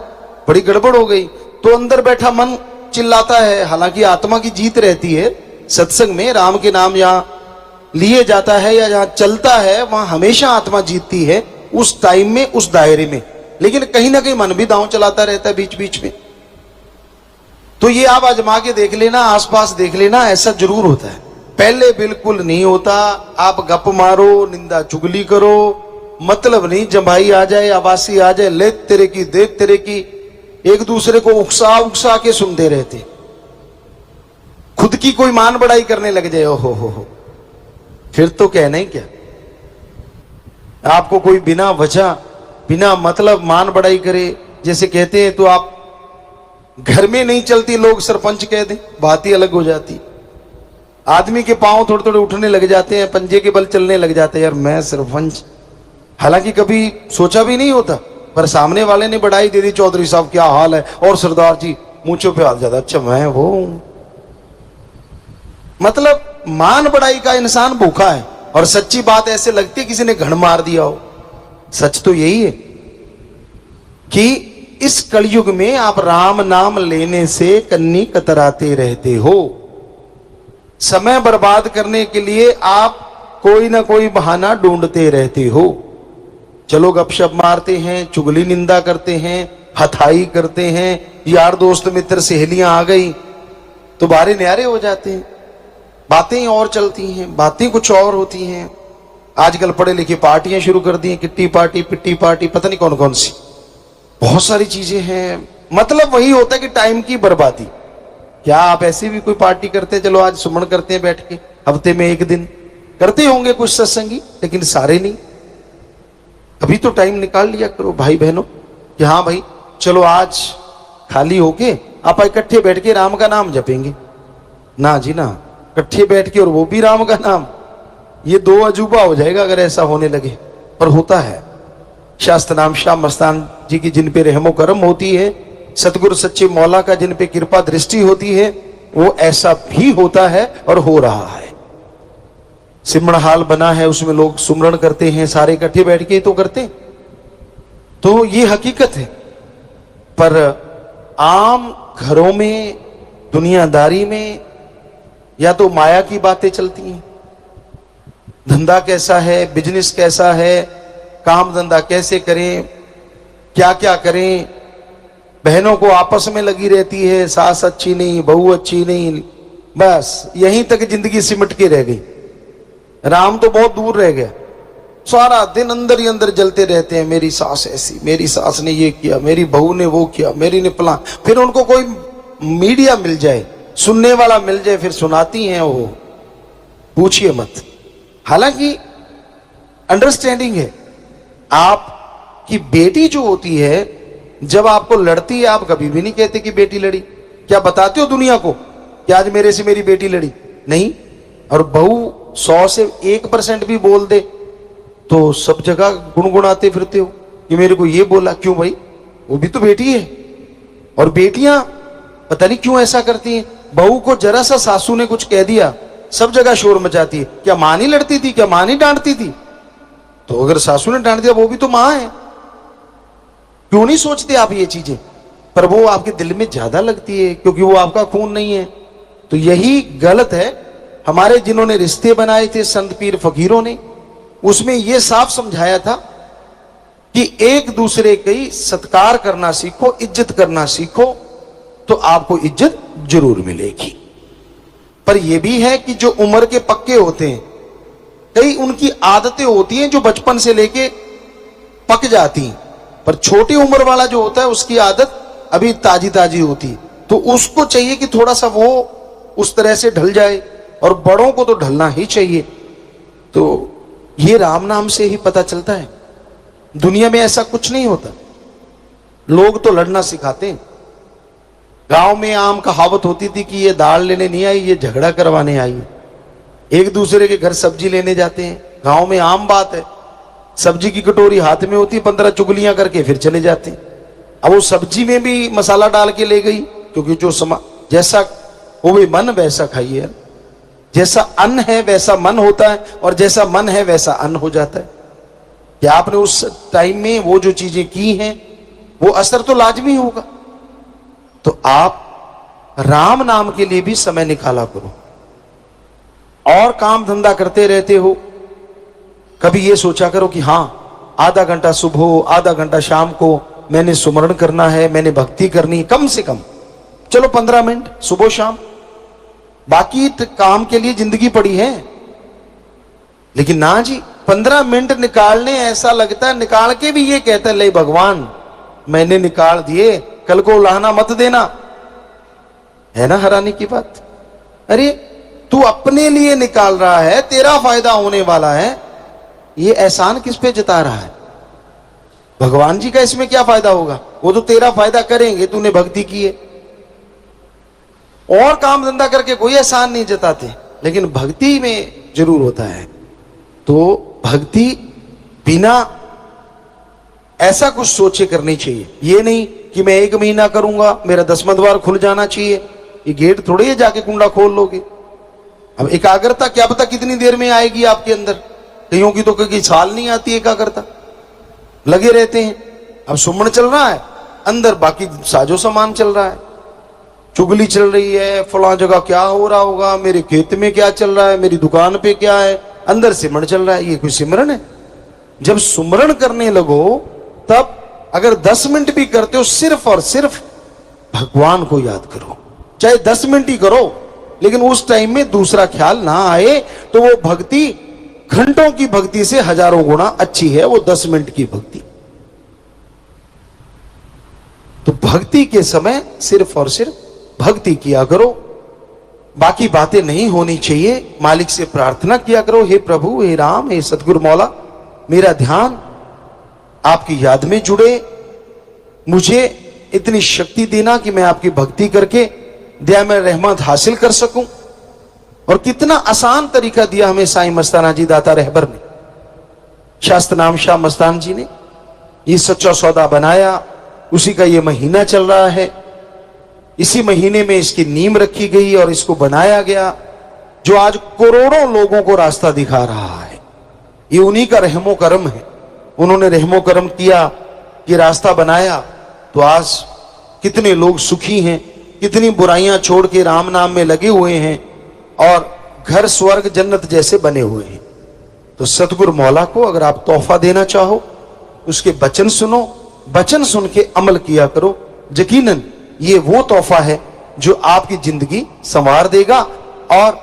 बड़ी गड़बड़ हो गई। तो अंदर बैठा मन चिल्लाता है, हालांकि आत्मा की जीत रहती है सत्संग में। राम के नाम यहाँ लिए जाता है या जहां चलता है वहां हमेशा आत्मा जीतती है, उस टाइम में, उस दायरे में। लेकिन कहीं ना कहीं मन भी दांव चलाता रहता है बीच बीच में। तो ये आप आजमा के देख लेना, आसपास देख लेना, ऐसा जरूर होता है। पहले बिल्कुल नहीं होता। आप गप मारो, निंदा चुगली करो, मतलब नहीं, जमाई आ जाए, आवासी आ जाए, ले तेरे की दे तेरे की, एक दूसरे को उकसा उकसा के सुनते रहते। खुद की कोई मान बढ़ाई करने लग जाए, हो फिर तो कहना ही क्या। आपको कोई बिना वजह, बिना मतलब मान बढ़ाई करे, जैसे कहते हैं, तो आप घर में नहीं चलती, लोग सरपंच कह दें, बात ही अलग हो जाती। आदमी के पांव थोड़े थोड़े उठने लग जाते हैं, पंजे के बल चलने लग जाते हैं, यार मैं सरपंच, हालांकि कभी सोचा भी नहीं होता, पर सामने वाले ने बढ़ाई दे दी, चौधरी साहब क्या हाल है, और सरदार जी मूंछों पे हाथ जाता, अच्छा मैं वो। मतलब मान बढ़ाई का इंसान भूखा है, और सच्ची बात ऐसे लगती है किसी ने घण मार दिया हो। सच तो यही है कि इस कलयुग में आप राम नाम लेने से कन्नी कतराते रहते हो। समय बर्बाद करने के लिए आप कोई ना कोई बहाना ढूंढते रहते हो। चलो गपशप मारते हैं, चुगली निंदा करते हैं, हथाई करते हैं, यार दोस्त मित्र सहेलियां आ गई तो बारे न्यारे हो जाते हैं, बातें और चलती हैं, बातें कुछ और होती हैं। आजकल पढ़े लिखे पार्टियां शुरू कर दी हैं, किट्टी पार्टी, पिट्टी पार्टी, पता नहीं कौन कौन सी, बहुत सारी चीजें हैं। मतलब वही होता है कि टाइम की बर्बादी। क्या आप ऐसे भी कोई पार्टी करते हैं? चलो आज सुमन करते हैं बैठ के, हफ्ते में 1 दिन करते होंगे कुछ सत्संगी, लेकिन सारे नहीं। अभी तो टाइम निकाल लिया करो भाई बहनों कि हाँ भाई चलो आज खाली होके आप इकट्ठे बैठ के राम का नाम जपेंगे। ना जी ना, इकट्ठे बैठ के और वो भी राम का नाम, ये 2 अजूबा हो जाएगा अगर ऐसा होने लगे। पर होता है। शास्त्र नाम शाह मस्तान जी की जिन पे रहमो करम होती है, सतगुरु सच्चे मौला का जिन पे कृपा दृष्टि होती है, वो ऐसा भी होता है और हो रहा है। सिमरण हाल बना है, उसमें लोग सुमरण करते हैं, सारे इकट्ठे बैठ के तो करते। तो ये हकीकत है। पर आम घरों में, दुनियादारी में या तो माया की बातें चलती हैं, धंधा कैसा है, बिजनेस कैसा है, काम धंधा कैसे करें, क्या क्या करें। बहनों को आपस में लगी रहती है, सास अच्छी नहीं, बहू अच्छी नहीं, बस यहीं तक जिंदगी सिमट के रह गई। राम तो बहुत दूर रह गया। सारा दिन अंदर ही अंदर जलते रहते हैं, मेरी सास ऐसी, मेरी सास ने ये किया, मेरी बहू ने वो किया, मेरी ने फलां। फिर उनको कोई मीडिया मिल जाए, सुनने वाला मिल जाए, फिर सुनाती हैं वो, पूछिए मत। हालांकि अंडरस्टैंडिंग है। आपकी बेटी जो होती है, जब आपको लड़ती है, आप कभी भी नहीं कहते कि बेटी लड़ी। क्या बताते हो दुनिया को कि आज मेरे से मेरी बेटी लड़ी? नहीं। और बहू 100 से 1% भी बोल दे तो सब जगह गुनगुनाते फिरते हो कि मेरे को ये बोला। क्यों भाई? वो भी तो बेटी है। और बेटियां पता नहीं क्यों ऐसा करती हैं, बहू को जरा सा सासू ने कुछ कह दिया, सब जगह शोर मचाती है। क्या मां नहीं लड़ती थी? क्या मां नहीं डांटती थी? तो अगर सासू ने डांट दिया, वो भी तो मां है। क्यों नहीं सोचते आप ये चीजें? पर वो आपके दिल में ज्यादा लगती है क्योंकि वो आपका खून नहीं है। तो यही गलत है। हमारे जिन्होंने रिश्ते बनाए थे संत पीर फकीरों ने, उसमें यह साफ समझाया था कि एक दूसरे की सत्कार करना सीखो, इज्जत करना सीखो, तो आपको इज्जत जरूर मिलेगी। पर यह भी है कि जो उम्र के पक्के होते हैं, कई उनकी आदतें होती हैं जो बचपन से लेके पक जाती हैं। पर छोटी उम्र वाला जो होता है, उसकी आदत अभी ताजी ताजी होती है, तो उसको चाहिए कि थोड़ा सा वो उस तरह से ढल जाए, और बड़ों को तो ढलना ही चाहिए। तो ये राम नाम से ही पता चलता है। दुनिया में ऐसा कुछ नहीं होता। लोग तो लड़ना सिखाते हैं। गांव में आम कहावत होती थी कि ये दाल लेने नहीं आई, ये झगड़ा करवाने आई है। एक दूसरे के घर सब्जी लेने जाते हैं, गांव में आम बात है। सब्जी की कटोरी हाथ में होती, 15 चुगलियां करके फिर चले जाते हैं। अब वो सब्जी में भी मसाला डाल के ले गई, क्योंकि जो जैसा वो भी मन वैसा खाइए। जैसा अन्न है वैसा मन होता है, और जैसा मन है वैसा अन्न हो जाता है। कि आपने उस टाइम में वो जो चीजें की हैं, वो असर तो लाजमी होगा। तो आप राम नाम के लिए भी समय निकाला करो। और काम धंधा करते रहते हो, कभी ये सोचा करो कि हां, आधा घंटा सुबह, आधा घंटा शाम को मैंने सुमरण करना है, मैंने भक्ति करनी है, कम से कम चलो 15 मिनट सुबह शाम। बाकी काम के लिए जिंदगी पड़ी है। लेकिन ना जी, 15 मिनट निकालने, ऐसा लगता है निकाल के भी ये कहता है, ले भगवान मैंने निकाल दिए, कल को उलाहना मत देना। है ना हैरानी की बात? अरे तू अपने लिए निकाल रहा है, तेरा फायदा होने वाला है, ये एहसान किस पे जता रहा है? भगवान जी का इसमें क्या फायदा होगा? वो तो तेरा फायदा करेंगे, तूने भक्ति की है। और काम धंधा करके कोई एहसान नहीं जताते, लेकिन भक्ति में जरूर होता है। तो भक्ति बिना ऐसा कुछ सोचे करनी चाहिए। ये नहीं कि मैं 1 महीना करूंगा, मेरा 10वां द्वार खुल जाना चाहिए। ये गेट थोड़ी है जाके कुंडा खोल लोगे। अब एकाग्रता क्या पता कितनी देर में आएगी आपके अंदर। कईयों की तो कई साल नहीं आती एकाग्रता, लगे रहते हैं। अब सुमन चल रहा है, अंदर बाकी साजो सामान चल रहा है, चुगली चल रही है, फलां जगह क्या हो रहा होगा, मेरे खेत में क्या चल रहा है, मेरी दुकान पे क्या है, अंदर सिमरन चल रहा है। ये कोई सिमरन है? जब सुमरण करने लगो, तब अगर 10 मिनट भी करते हो, सिर्फ और सिर्फ भगवान को याद करो। चाहे 10 मिनट ही करो, लेकिन उस टाइम में दूसरा ख्याल ना आए, तो वो भक्ति घंटों की भक्ति से हजारों गुना अच्छी है, वो 10 मिनट की भक्ति। तो भक्ति के समय सिर्फ और सिर्फ भक्ति किया करो, बाकी बातें नहीं होनी चाहिए। मालिक से प्रार्थना किया करो, हे प्रभु, हे राम, हे सतगुरु मौला, मेरा ध्यान आपकी याद में जुड़े, मुझे इतनी शक्ति देना कि मैं आपकी भक्ति करके दया में रहमत हासिल कर सकूं। और कितना आसान तरीका दिया हमें साईं मस्ताना जी दाता रहबर ने, शास्त्र नाम शाह मस्तान जी ने। ये सच्चा सौदा बनाया, उसी का ये महीना चल रहा है। इसी महीने में इसकी नींव रखी गई और इसको बनाया गया, जो आज करोड़ों लोगों को रास्ता दिखा रहा है। ये उन्हीं का रहमो करम है। उन्होंने रहमो करम किया ये रास्ता बनाया तो आज कितने लोग सुखी हैं, कितनी बुराइयां छोड़ के राम नाम में लगे हुए हैं और घर स्वर्ग जन्नत जैसे बने हुए हैं। तो सतगुरु मौला को अगर आप तोहफा देना चाहो, उसके वचन सुनो, वचन सुन के अमल किया करो। यकीनन ये वो तोहफा है जो आपकी जिंदगी संवार देगा और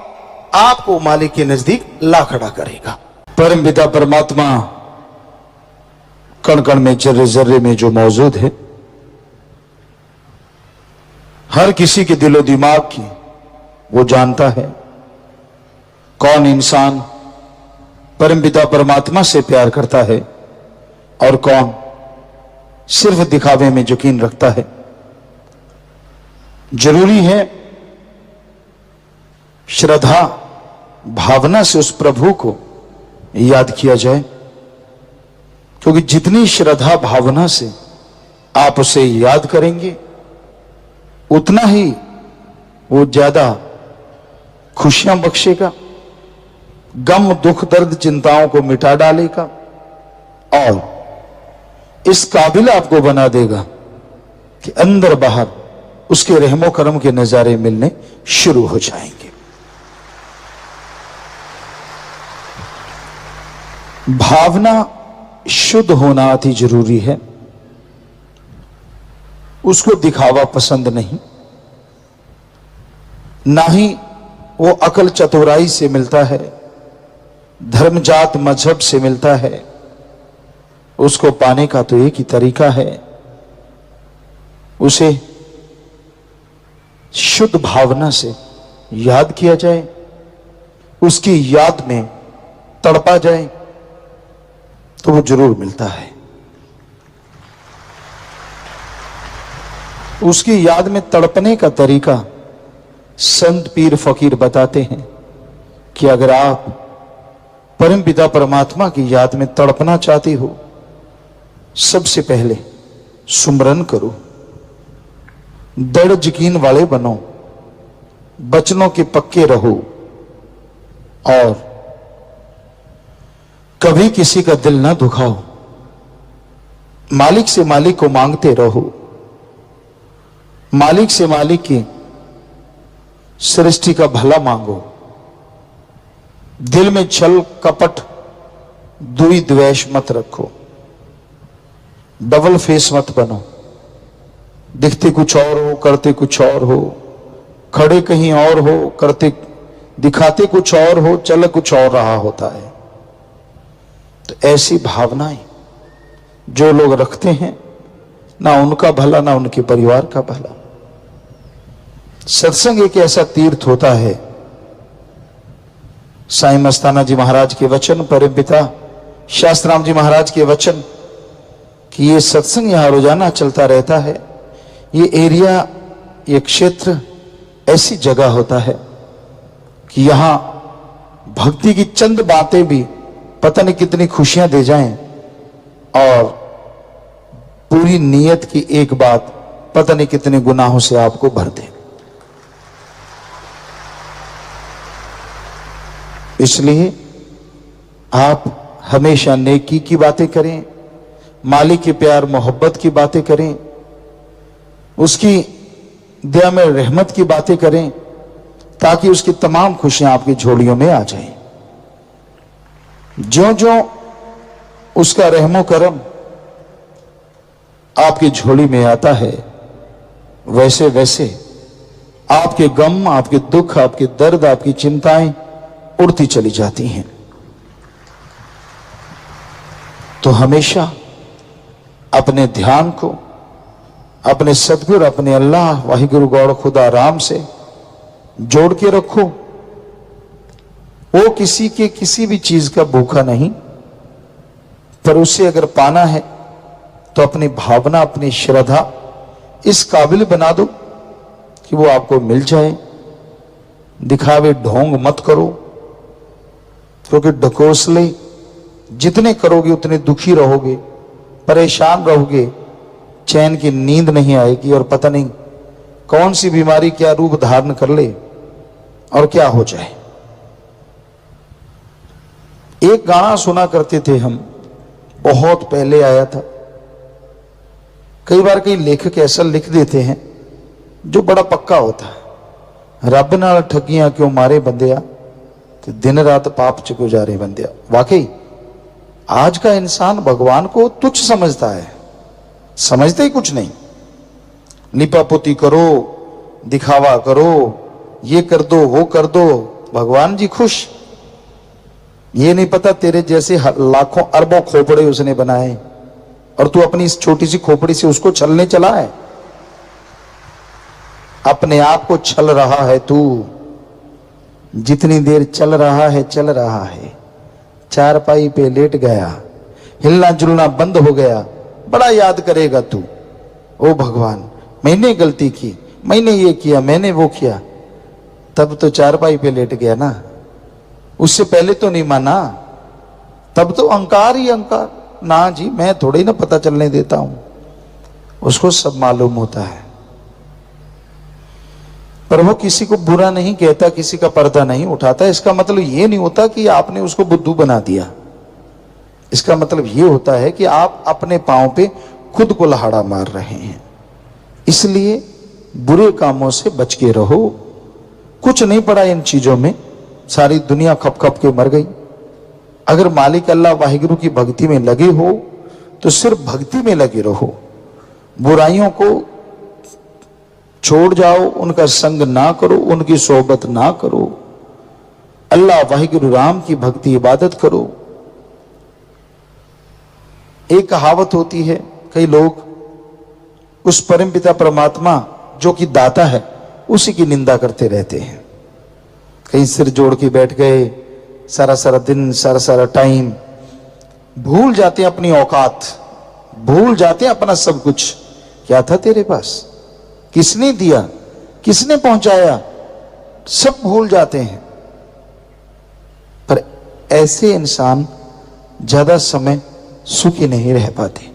आपको मालिक के नजदीक ला खड़ा करेगा। परम पिता परमात्मा कण कण में, जर्रे जर्रे में जो मौजूद है, हर किसी के दिलो दिमाग की वो जानता है। कौन इंसान परम पिता परमात्मा से प्यार करता है और कौन सिर्फ दिखावे में यकीन रखता है। जरूरी है श्रद्धा भावना से उस प्रभु को याद किया जाए, क्योंकि जितनी श्रद्धा भावना से आप उसे याद करेंगे उतना ही वो ज्यादा खुशियां बख्शेगा, गम दुख दर्द चिंताओं को मिटा डालेगा और इस काबिल आपको बना देगा कि अंदर बाहर उसके रहमो करम के नजारे मिलने शुरू हो जाएंगे। भावना शुद्ध होना अति जरूरी है। उसको दिखावा पसंद नहीं, ना ही वो अकल चतुराई से मिलता है, धर्म जात मजहब से मिलता है। उसको पाने का तो एक ही तरीका है, उसे शुद्ध भावना से याद किया जाए, उसकी याद में तड़पा जाए तो वो जरूर मिलता है। उसकी याद में तड़पने का तरीका संत पीर फकीर बताते हैं कि अगर आप परम पिता परमात्मा की याद में तड़पना चाहते हो, सबसे पहले सुमरन करो, दृढ़ यकीन वाले बनो, वचनों के पक्के रहो और कभी किसी का दिल ना दुखाओ। मालिक से मालिक को मांगते रहो, मालिक से मालिक की सृष्टि का भला मांगो। दिल में छल कपट दुई द्वेष मत रखो, डबल फेस मत बनो, दिखते कुछ और हो करते कुछ और हो, खड़े कहीं और हो करते दिखाते कुछ और हो, चल कुछ और रहा होता है। तो ऐसी भावनाएं जो लोग रखते हैं, ना उनका भला ना उनके परिवार का भला। सत्संग एक ऐसा तीर्थ होता है, साईं मस्ताना जी महाराज के वचन, परम पिता शास्त्राम जी महाराज के वचन कि ये सत्संग यहां रोजाना चलता रहता है। ये एरिया, ये क्षेत्र ऐसी जगह होता है कि यहां भक्ति की चंद बातें भी पता नहीं कितनी खुशियां दे जाएं और पूरी नीयत की एक बात पता नहीं कितने गुनाहों से आपको भर दे। इसलिए आप हमेशा नेकी की बातें करें, मालिक के प्यार मोहब्बत की बातें करें, उसकी दया में रहमत की बातें करें, ताकि उसकी तमाम खुशियां आपकी झोलियों में आ जाएं। ज्यों ज्यों उसका रहमो करम आपकी झोली में आता है, वैसे वैसे आपके गम, आपके दुख, आपके दर्द, आपकी चिंताएं उड़ती चली जाती हैं। तो हमेशा अपने ध्यान को अपने सतगुरु, अपने अल्लाह वाहिगुरु गौड़ खुदा राम से जोड़ के रखो। वो किसी के किसी भी चीज का भूखा नहीं, पर उसे अगर पाना है तो अपनी भावना, अपनी श्रद्धा इस काबिल बना दो कि वो आपको मिल जाए। दिखावे ढोंग मत करो, क्योंकि ढकोसले जितने करोगे उतने दुखी रहोगे, परेशान रहोगे, चैन की नींद नहीं आएगी और पता नहीं कौन सी बीमारी क्या रूप धारण कर ले और क्या हो जाए। एक गाना सुना करते थे हम, बहुत पहले आया था, कई बार कई लेखक ऐसा लिख देते हैं जो बड़ा पक्का होता है, रब नाल ठगियां क्यों मारे बंदिया, तो दिन रात पाप च गुजारे बंदिया। वाकई आज का इंसान भगवान को तुच्छ समझता है, समझते ही कुछ नहीं। लिपापोती करो, दिखावा करो, ये कर दो वो कर दो, भगवान जी खुश। ये नहीं पता तेरे जैसे लाखों अरबों खोपड़े उसने बनाए और तू अपनी इस छोटी सी खोपड़ी से उसको छलने चला है। अपने आप को छल रहा है तू। जितनी देर चल रहा है चल रहा है, चारपाई पे लेट गया, हिलना जुलना बंद हो गया, बड़ा याद करेगा तू। ओ भगवान, मैंने गलती की, मैंने ये किया, मैंने वो किया। तब तो चारपाई पे लेट गया ना, उससे पहले तो नहीं माना। तब तो अहंकार ही अहंकार। ना जी, मैं थोड़ी ना पता चलने देता हूं, उसको सब मालूम होता है। पर वो किसी को बुरा नहीं कहता, किसी का पर्दा नहीं उठाता। इसका मतलब ये नहीं होता कि आपने उसको बुद्धू बना दिया। इसका मतलब ये होता है कि आप अपने पांव पे खुद को लहाड़ा मार रहे हैं। इसलिए बुरे कामों से बच के रहो। कुछ नहीं पड़ा इन चीजों में, सारी दुनिया खप खप के मर गई। अगर मालिक अल्लाह वाहिगुरु की भक्ति में लगे हो तो सिर्फ भक्ति में लगे रहो, बुराइयों को छोड़ जाओ, उनका संग ना करो, उनकी सोहबत ना करो, अल्लाह वाहिगुरु राम की भक्ति इबादत करो। एक कहावत होती है, कई लोग उस परमपिता परमात्मा जो कि दाता है उसी की निंदा करते रहते हैं। कहीं सिर जोड़ के बैठ गए, सारा सारा दिन, सारा सारा टाइम, भूल जाते हैं अपनी औकात, भूल जाते हैं अपना सब कुछ। क्या था तेरे पास, किसने दिया, किसने पहुंचाया, सब भूल जाते हैं। पर ऐसे इंसान ज्यादा समय सुखी नहीं रह पाते,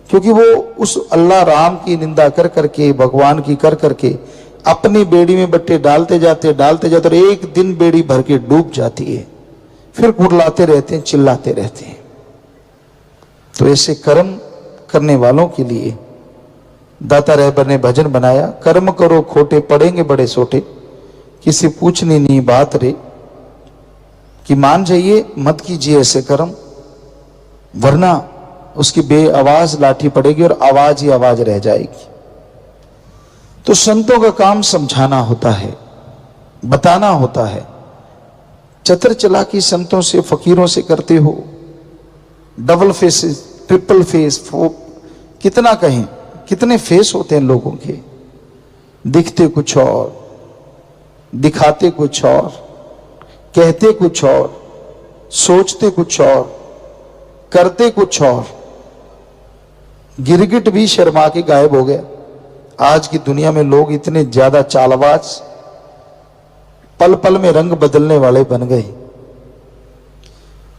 क्योंकि वो उस अल्लाह राम की निंदा कर करके, भगवान की कर करके अपनी बेड़ी में बट्टे डालते जाते और एक दिन बेड़ी भर के डूब जाती है। फिर कुड़लाते रहते हैं, चिल्लाते रहते हैं। तो ऐसे कर्म करने वालों के लिए दाता रहबर ने भजन बनाया, कर्म करो खोटे पड़ेंगे बड़े सोटे, किसी पूछनी नहीं बात रे, कि मान जाइए मत कीजिए ऐसे कर्म, वरना उसकी बेआवाज लाठी पड़ेगी और आवाज ही आवाज रह जाएगी। तो संतों का काम समझाना होता है, बताना होता है। चतर चालाकी संतों से, फकीरों से करते हो, डबल फेसेस, ट्रिपल फेस, कितना कहें, कितने फेस होते हैं लोगों के। दिखते कुछ और, दिखाते कुछ और, कहते कुछ और, सोचते कुछ और, करते कुछ और। गिरगिट भी शर्मा के गायब हो गया। आज की दुनिया में लोग इतने ज्यादा चालबाज, पल पल में रंग बदलने वाले बन गए।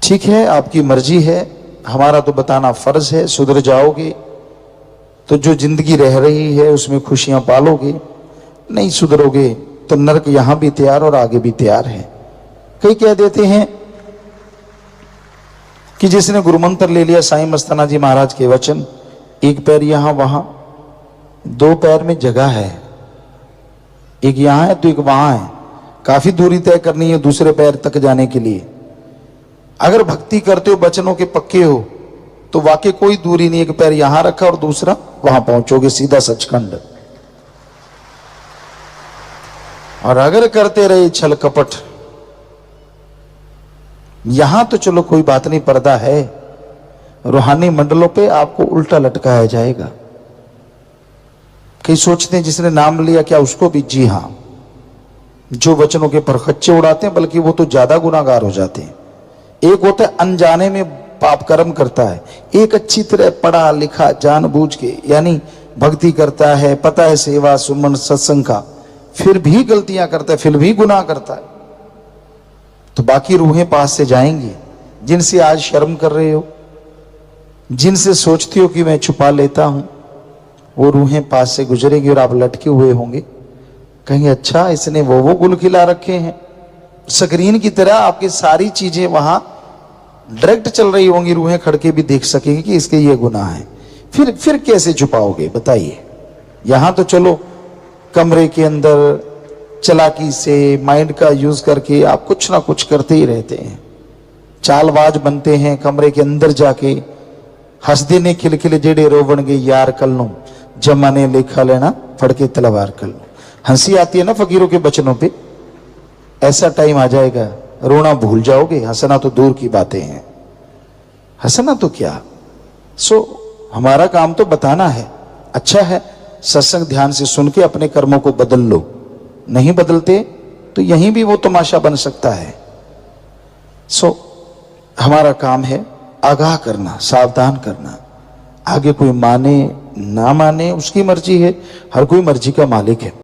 ठीक है, आपकी मर्जी है, हमारा तो बताना फर्ज है। सुधर जाओगे तो जो जिंदगी रह रही है उसमें खुशियां पालोगे, नहीं सुधरोगे तो नरक यहां भी तैयार और आगे भी तैयार है। कई कह देते हैं कि जिसने गुरुमंत्र ले लिया साईं मस्ताना जी महाराज के वचन, एक पैर यहां वहां, दो पैर में जगह है, एक यहां है तो एक वहां है, काफी दूरी तय करनी है दूसरे पैर तक जाने के लिए। अगर भक्ति करते हो, वचनों के पक्के हो, तो वाकई कोई दूरी नहीं, एक पैर यहां रखा और दूसरा वहां पहुंचोगे सीधा सचखंड। और अगर करते रहे छल कपट, यहां तो चलो कोई बात नहीं, पर्दा है, रूहानी मंडलों पे आपको उल्टा लटकाया जाएगा। कई सोचते हैं जिसने नाम लिया क्या उसको भी, जी हां, जो वचनों के परखच्चे उड़ाते हैं बल्कि वो तो ज्यादा गुनाहगार हो जाते हैं। एक होता है अनजाने में पाप कर्म करता है, एक अच्छी तरह पढ़ा लिखा जानबूझ के यानी भक्ति करता है, पता है सेवा सुमन सत्संग का, फिर भी गलतियां करता है, फिर भी गुनाह करता है। तो बाकी रूहें पास से जाएंगी, जिनसे आज शर्म कर रहे हो, जिनसे सोचती हो कि मैं छुपा लेता हूं, वो रूहें पास से गुजरेंगी और आप लटके हुए होंगे। कहेंगे अच्छा इसने वो गुल खिला रखे हैं। स्क्रीन की तरह आपकी सारी चीजें वहां डायरेक्ट चल रही होंगी, रूहें खड़के भी देख सकेंगी कि इसके ये गुनाह है। फिर कैसे छुपाओगे बताइए। यहां तो चलो कमरे के अंदर चालाकी से माइंड का यूज करके आप कुछ ना कुछ करते ही रहते हैं, चालबाज बनते हैं। कमरे के अंदर जाके हंसदे ने खिलखिले जेड़े रोवणगे यार कल नु जमाने लेखा लेना फड़के तलवार कल नु। हंसी आती है ना फकीरों के बचनों पे, ऐसा टाइम आ जाएगा रोना भूल जाओगे, हंसना तो दूर की बातें हैं, हंसना तो क्या। हमारा काम तो बताना है। अच्छा है सत्संग ध्यान से सुन के अपने कर्मों को बदल लो, नहीं बदलते तो यहीं भी वो तमाशा बन सकता है। हमारा काम है आगाह करना, सावधान करना। आगे कोई माने ना माने उसकी मर्जी है, हर कोई मर्जी का मालिक है।